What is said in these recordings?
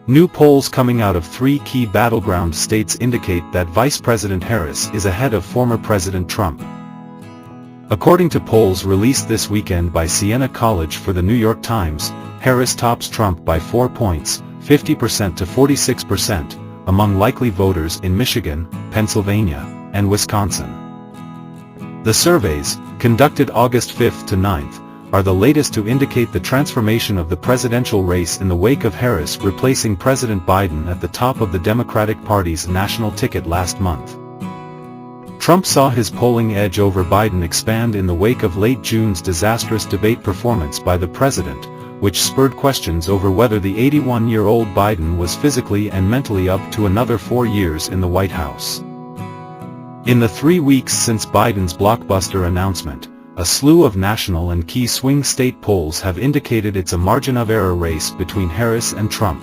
New polls coming out of 3 key battleground states indicate that Vice President Harris is ahead of former President Trump. According to polls released this weekend by Siena College for the New York Times, Harris tops Trump by 4 points, 50% to 46%, among likely voters in Michigan, Pennsylvania, and Wisconsin. The surveys, conducted August 5 to 9, are the latest to indicate the transformation of the presidential race in the wake of Harris replacing President Biden at the top of the Democratic Party's national ticket last month. Trump saw his polling edge over Biden expand in the wake of late June's disastrous debate performance by the president, which spurred questions over whether the 81-year-old Biden was physically and mentally up to another 4 years in the White House. In the 3 weeks since Biden's blockbuster announcement, a slew of national and key swing state polls have indicated it's a margin of error race between Harris and Trump.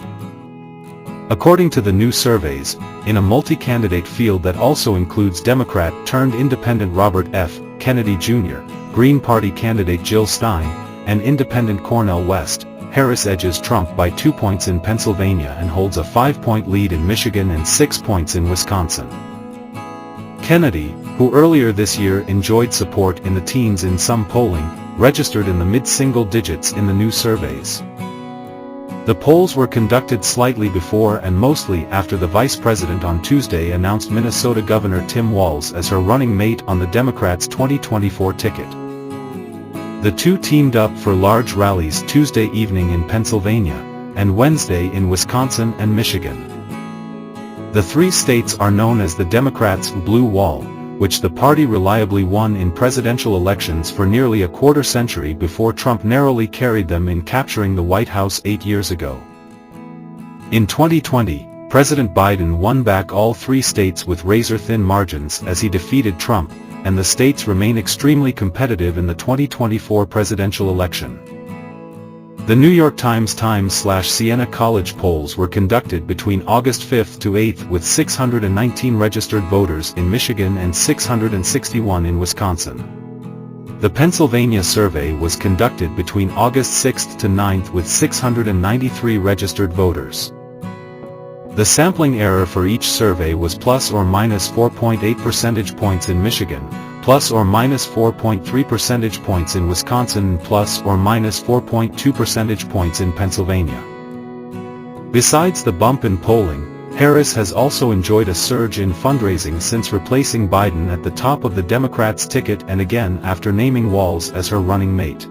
According to the new surveys, in a multi-candidate field that also includes Democrat-turned-independent Robert F. Kennedy Jr., Green Party candidate Jill Stein, and independent Cornel West, Harris edges Trump by 2 points in Pennsylvania and holds a 5-point lead in Michigan and 6 points in Wisconsin. Kennedy, who earlier this year enjoyed support in the teens in some polling, registered in the mid-single digits in the new surveys. The polls were conducted slightly before and mostly after the vice president on Tuesday announced Minnesota Governor Tim Walz as her running mate on the Democrats' 2024 ticket. The two teamed up for large rallies Tuesday evening in Pennsylvania, and Wednesday in Wisconsin and Michigan. The 3 states are known as the Democrats' Blue Wall, which the party reliably won in presidential elections for nearly a quarter century before Trump narrowly carried them in capturing the White House 8 years ago. In 2020, President Biden won back all 3 states with razor-thin margins as he defeated Trump, and the states remain extremely competitive in the 2024 presidential election. The New York Times/Siena College polls were conducted between August 5 to 8 with 619 registered voters in Michigan and 661 in Wisconsin. The Pennsylvania survey was conducted between August 6 to 9 with 693 registered voters. The sampling error for each survey was plus or minus 4.8 percentage points in Michigan, plus or minus 4.3 percentage points in Wisconsin, and plus or minus 4.2 percentage points in Pennsylvania. Besides the bump in polling, Harris has also enjoyed a surge in fundraising since replacing Biden at the top of the Democrats' ticket and again after naming Walz as her running mate.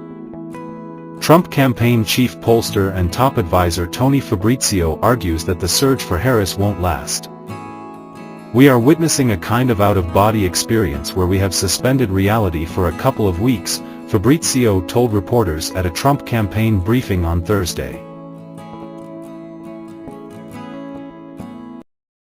Trump campaign chief pollster and top advisor Tony Fabrizio argues that the surge for Harris won't last. "We are witnessing a kind of out-of-body experience where we have suspended reality for a couple of weeks," Fabrizio told reporters at a Trump campaign briefing on Thursday.